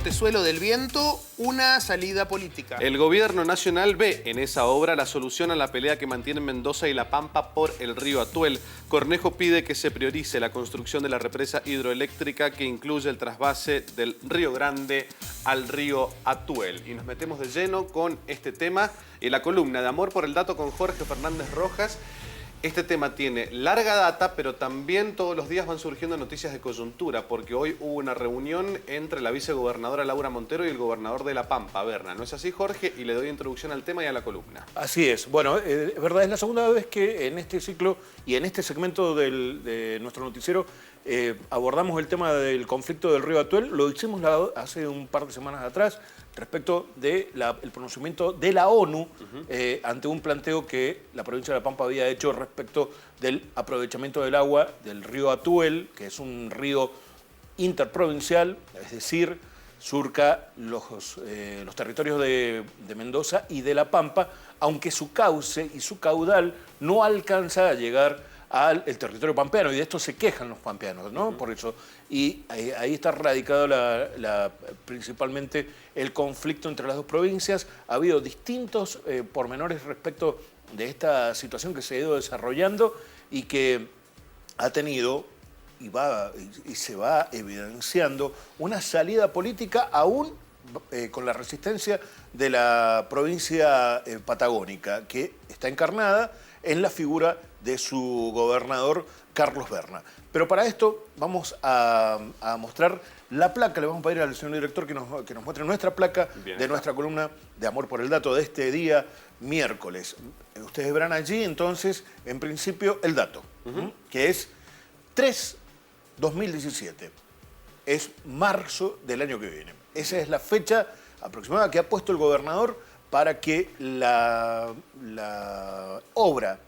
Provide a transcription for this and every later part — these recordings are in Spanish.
Portezuelo del Viento una salida política. El gobierno nacional ve en esa obra la solución a la pelea que mantienen Mendoza y La Pampa por el río Atuel. Cornejo pide que se priorice la construcción de la represa hidroeléctrica que incluye el trasvase del Río Grande al río Atuel. Y nos metemos de lleno con este tema y la columna de Amor por el Dato con Jorge Fernández Rojas. Este tema tiene larga data, pero también todos los días van surgiendo noticias de coyuntura, porque hoy hubo una reunión entre la vicegobernadora Laura Montero y el gobernador de La Pampa, Berna. ¿No es así, Jorge? Y le doy introducción al tema y a la columna. Así es. Bueno, es verdad, es la segunda vez que en este ciclo y en este segmento de nuestro noticiero abordamos el tema del conflicto del río Atuel. Lo hicimos hace un par de semanas atrás respecto del pronunciamiento de la ONU ante un planteo que la provincia de La Pampa había hecho respecto del aprovechamiento del agua del río Atuel, que es un río interprovincial, es decir, surca los territorios de Mendoza y de La Pampa, aunque su cauce y su caudal no alcanza a llegar al territorio pampeano, y de esto se quejan los pampeanos, ¿no? Por eso. Y ahí está radicado principalmente el conflicto entre las dos provincias. Ha habido distintos pormenores respecto de esta situación que se ha ido desarrollando y que ha tenido y se va evidenciando una salida política aún con la resistencia de la provincia patagónica, que está encarnada en la figura de su gobernador, Carlos Berna. Pero para esto vamos a mostrar la placa. Le vamos a pedir al señor director que nos muestre nuestra placa de nuestra columna de Amor por el Dato de este día miércoles. Ustedes verán allí, entonces, en principio, el dato, que es 3/2017. Es marzo del año que viene. Esa es la fecha aproximada que ha puesto el gobernador para que la obra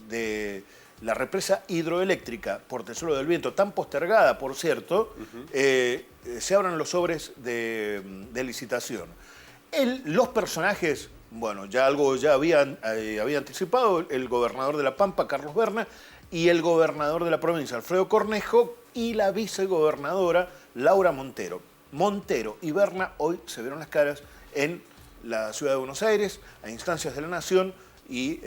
de la represa hidroeléctrica Portezuelo del Viento, tan postergada, por cierto, se abran los sobres de licitación. Los personajes, bueno, ya había anticipado el gobernador de La Pampa, Carlos Berna, y el gobernador de la provincia, Alfredo Cornejo, y la vicegobernadora, Laura Montero. Montero y Berna hoy se vieron las caras en la ciudad de Buenos Aires, a instancias de la Nación, y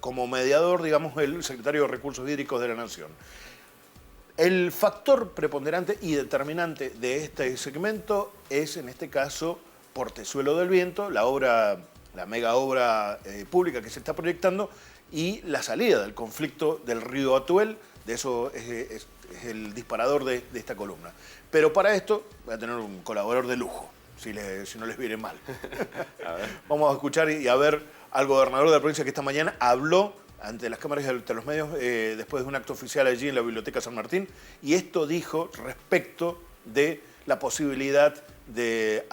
como mediador, digamos, el secretario de Recursos Hídricos de la Nación. El factor preponderante y determinante de este segmento es, en este caso, Portezuelo del Viento, la mega obra pública que se está proyectando, y la salida del conflicto del río Atuel. De eso es el disparador de esta columna. Pero para esto voy a tener un colaborador de lujo, si no les viene mal. Vamos a escuchar y a ver al gobernador de la provincia que esta mañana habló ante las cámaras y ante los medios después de un acto oficial allí en la Biblioteca San Martín, y esto dijo respecto de la posibilidad de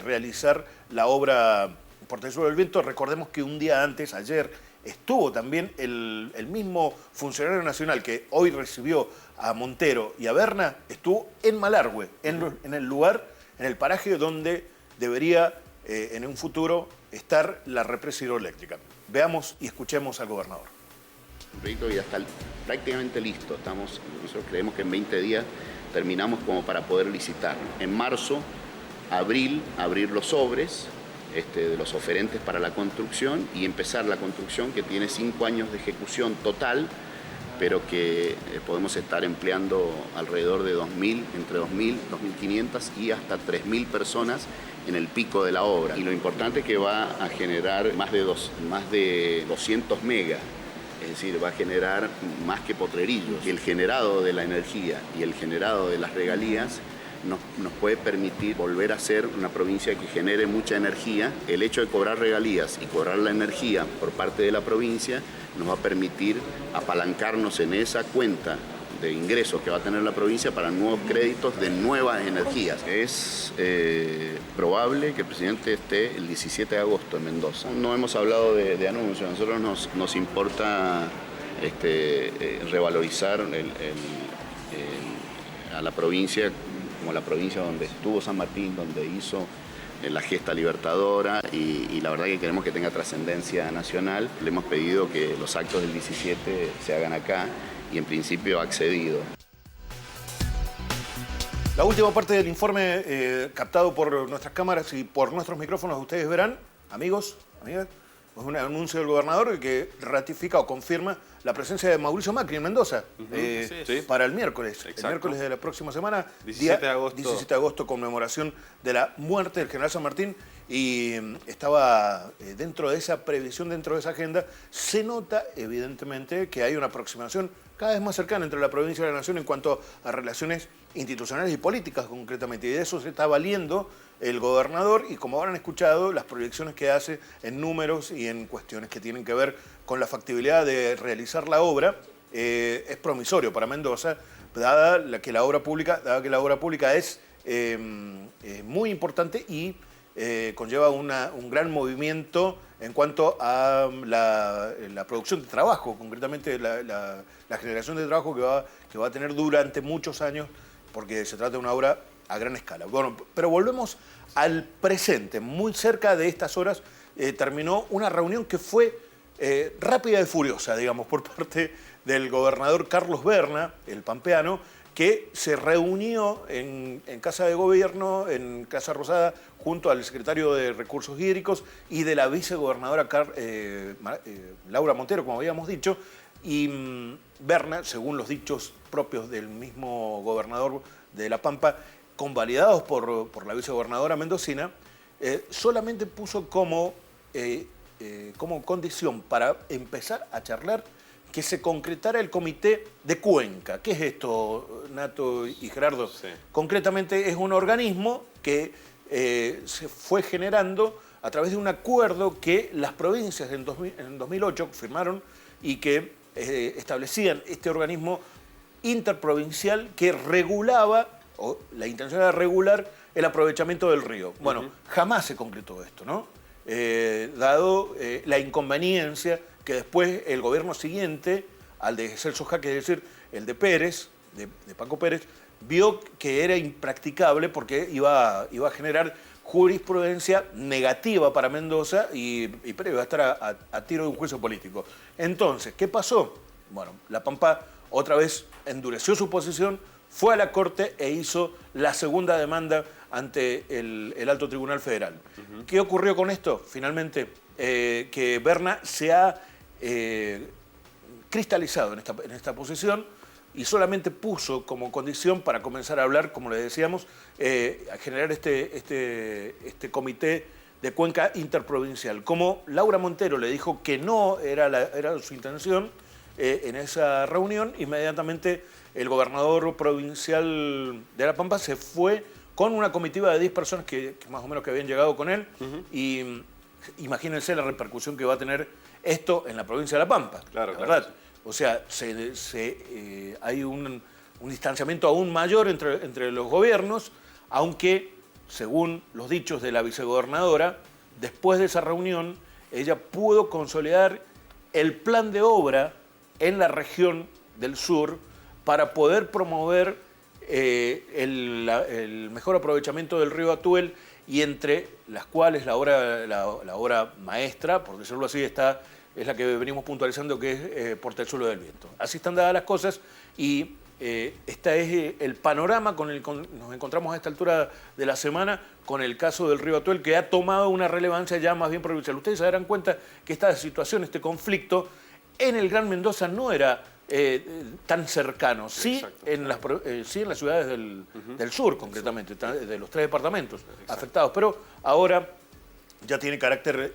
realizar la obra Portezuelo del Viento. Recordemos que un día antes, ayer, estuvo también el mismo funcionario nacional que hoy recibió a Montero y a Berna, estuvo en Malargüe, en el lugar, en el paraje donde debería en un futuro estar la represa hidroeléctrica. Veamos y escuchemos al gobernador. El proyecto ya está prácticamente listo. Nosotros creemos que en 20 días terminamos como para poder licitar. En marzo, abril, abrir los sobres de los oferentes para la construcción y empezar la construcción, que tiene 5 años de ejecución total, pero que podemos estar empleando alrededor de entre 2.000, 2.500 y hasta 3.000 personas en el pico de la obra. Y lo importante es que va a generar más de 200 megas, es decir, va a generar más que Potrerillos. Y el generado de la energía y el generado de las regalías nos puede permitir volver a ser una provincia que genere mucha energía. El hecho de cobrar regalías y cobrar la energía por parte de la provincia nos va a permitir apalancarnos en esa cuenta de ingresos que va a tener la provincia para nuevos créditos de nuevas energías. Es probable que el presidente esté el 17 de agosto en Mendoza. No hemos hablado de anuncios, a nosotros nos importa revalorizar a la provincia como la provincia donde estuvo San Martín, donde hizo la gesta libertadora, y la verdad que queremos que tenga trascendencia nacional. Le hemos pedido que los actos del 17 se hagan acá y en principio ha accedido. La última parte del informe captado por nuestras cámaras y por nuestros micrófonos, ustedes verán, amigos, amigas, es un anuncio del gobernador que ratifica o confirma la presencia de Mauricio Macri en Mendoza para el miércoles. Exacto. El miércoles de la próxima semana, 17 de agosto. 17 de agosto, conmemoración de la muerte del general San Martín. Y estaba dentro de esa previsión, dentro de esa agenda, se nota evidentemente que hay una aproximación cada vez más cercana entre la provincia y la nación en cuanto a relaciones institucionales y políticas concretamente. Y de eso se está valiendo el gobernador y, como habrán escuchado, las proyecciones que hace en números y en cuestiones que tienen que ver con la factibilidad de realizar la obra, es promisorio para Mendoza, dada que la obra pública es muy importante y conlleva un gran movimiento en cuanto a la producción de trabajo, concretamente la generación de trabajo que va a tener durante muchos años, porque se trata de una obra a gran escala. Bueno, pero volvemos al presente. Muy cerca de estas horas terminó una reunión que fue rápida y furiosa, digamos, por parte del gobernador Carlos Berna, el pampeano, que se reunió en Casa de Gobierno, en Casa Rosada, junto al secretario de Recursos Hídricos y de la vicegobernadora Laura Montero, como habíamos dicho, y Berna, según los dichos propios del mismo gobernador de La Pampa, convalidados por la vicegobernadora mendocina, solamente puso como condición para empezar a charlar que se concretara el comité de Cuenca. ¿Qué es esto, Nato y Gerardo? Sí. Concretamente es un organismo que se fue generando a través de un acuerdo que las provincias en 2008 firmaron y que establecían este organismo interprovincial que regulaba, o la intención era regular, el aprovechamiento del río. Bueno, jamás se concretó esto, ¿no? Dado la inconveniencia que después el gobierno siguiente, al de Celso Jaque, es decir, el de Pérez, de Paco Pérez, vio que era impracticable porque iba a generar jurisprudencia negativa para Mendoza y Pérez iba a estar a tiro de un juicio político. Entonces, ¿qué pasó? Bueno, La Pampa otra vez endureció su posición, fue a la Corte e hizo la segunda demanda ante el Alto Tribunal Federal. ¿Qué ocurrió con esto? Finalmente, que Berna se ha cristalizado en esta posición y solamente puso como condición para comenzar a hablar, como le decíamos, a generar este comité de Cuenca interprovincial. Como Laura Montero le dijo que no era su intención en esa reunión, inmediatamente el gobernador provincial de La Pampa se fue con una comitiva de 10 personas que más o menos que habían llegado con él y imagínense la repercusión que va a tener esto en la provincia de La Pampa. Claro, ¿verdad? claro. O sea, hay un distanciamiento aún mayor entre los gobiernos, aunque, según los dichos de la vicegobernadora, después de esa reunión, ella pudo consolidar el plan de obra en la región del sur para poder promover el mejor aprovechamiento del río Atuel, y entre las cuales la obra maestra, por decirlo así, es la que venimos puntualizando, que es Portezuelo del Viento. Así están dadas las cosas y este es el panorama con el que nos encontramos a esta altura de la semana con el caso del río Atuel, que ha tomado una relevancia ya más bien provincial. Ustedes se darán cuenta que esta situación, este conflicto, en el Gran Mendoza no era tan cercano. Sí, en las ciudades del sur, concretamente, de los 3 departamentos afectados, pero ahora ya tiene carácter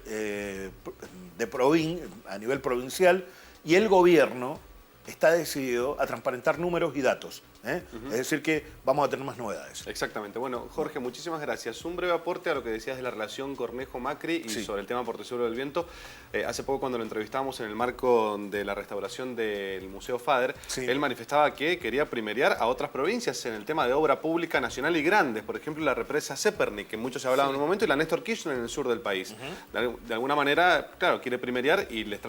a nivel provincial y el gobierno está decidido a transparentar números y datos. Es decir, que vamos a tener más novedades. Exactamente. Bueno, Jorge, muchísimas gracias. Un breve aporte a lo que decías de la relación Cornejo-Macri y sobre el tema Portezuelo del Viento. Hace poco, cuando lo entrevistamos en el marco de la restauración del Museo Fader, él manifestaba que quería primerear a otras provincias en el tema de obra pública nacional y grandes. Por ejemplo, la represa Zepernik, que muchos se hablaban en un momento, y la Néstor Kirchner en el sur del país. De alguna manera, claro, quiere primerear y les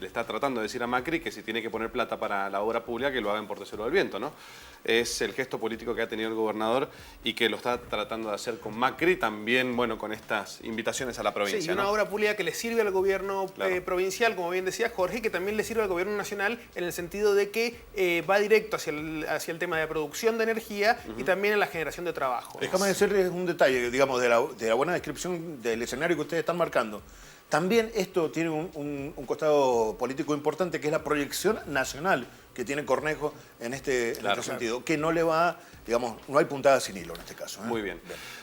le está tratando de decir a Macri que si tiene que poner plata para la obra pública, que lo haga en Portezuelo del Viento, ¿no? Es el gesto político que ha tenido el gobernador y que lo está tratando de hacer con Macri, también, bueno, con estas invitaciones a la provincia. Sí, y una ¿no? obra pública que le sirve al gobierno Claro. provincial, como bien decía Jorge, y que también le sirve al gobierno nacional en el sentido de que va directo hacia el tema de producción de energía y también en la generación de trabajo. Déjame decirles un detalle, digamos, de la buena descripción del escenario que ustedes están marcando. También esto tiene un costado político importante, que es la proyección nacional que tiene Cornejo en este sentido, que no le va, digamos, no hay puntada sin hilo en este caso. Muy bien.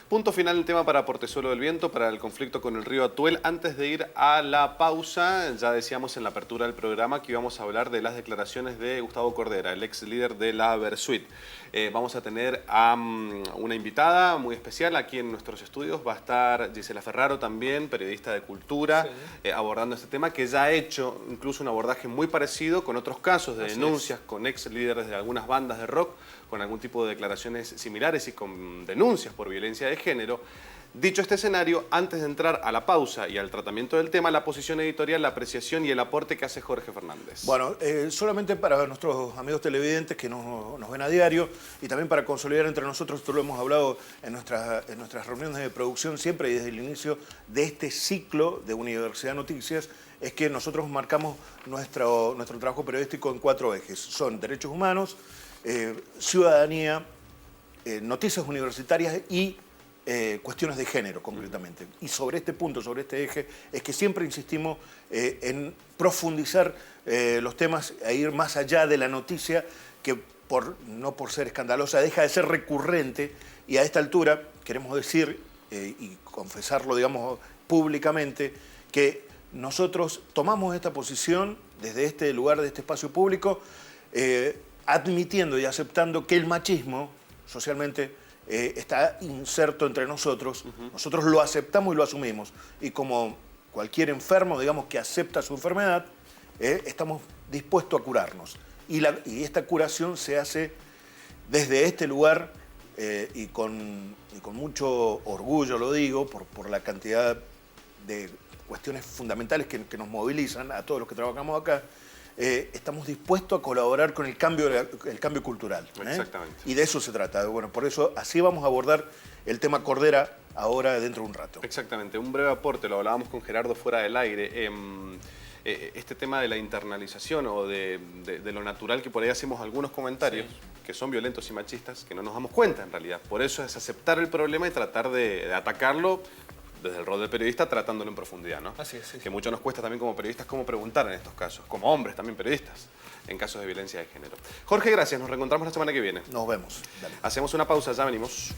Punto final el tema para Portezuelo del Viento, para el conflicto con el río Atuel. Antes de ir a la pausa, ya decíamos en la apertura del programa que íbamos a hablar de las declaraciones de Gustavo Cordera, el ex líder de la Versuit. Vamos a tener a una invitada muy especial aquí en nuestros estudios. Va a estar Gisela Ferraro también, periodista de cultura, abordando este tema, que ya ha hecho incluso un abordaje muy parecido con otros casos de denuncias con ex líderes de algunas bandas de rock, con algún tipo de declaraciones similares y con denuncias por violencia de género. Dicho este escenario, antes de entrar a la pausa y al tratamiento del tema, la posición editorial, la apreciación y el aporte que hace Jorge Fernández. Bueno, solamente para nuestros amigos televidentes que nos ven a diario y también para consolidar entre nosotros, esto lo hemos hablado en nuestras reuniones de producción siempre y desde el inicio de este ciclo de Universidad Noticias, es que nosotros marcamos nuestro trabajo periodístico en 4 ejes. Son derechos humanos, ciudadanía, noticias universitarias y cuestiones de género, concretamente. Y sobre este punto, sobre este eje, es que siempre insistimos en profundizar los temas e ir más allá de la noticia que, no por ser escandalosa, deja de ser recurrente. Y a esta altura queremos decir, y confesarlo, digamos, públicamente, que nosotros tomamos esta posición desde este lugar, de este espacio público, admitiendo y aceptando que el machismo socialmente está inserto entre nosotros. Nosotros lo aceptamos y lo asumimos. Y como cualquier enfermo, digamos, que acepta su enfermedad, estamos dispuestos a curarnos. Y esta curación se hace desde este lugar y con mucho orgullo, lo digo, por la cantidad de cuestiones fundamentales que nos movilizan a todos los que trabajamos acá. Estamos dispuestos a colaborar con el cambio cultural. Exactamente. Y de eso se trata. Bueno, por eso así vamos a abordar el tema Cordera ahora dentro de un rato. Exactamente. Un breve aporte, lo hablábamos con Gerardo fuera del aire. Este tema de la internalización o de lo natural, que por ahí hacemos algunos comentarios que son violentos y machistas, que no nos damos cuenta en realidad. Por eso es aceptar el problema y tratar de atacarlo desde el rol de periodista, tratándolo en profundidad, ¿no? Así es, sí. Que mucho nos cuesta también como periodistas cómo preguntar en estos casos, como hombres también periodistas, en casos de violencia de género. Jorge, gracias. Nos reencontramos la semana que viene. Nos vemos. Dale. Hacemos una pausa, ya venimos.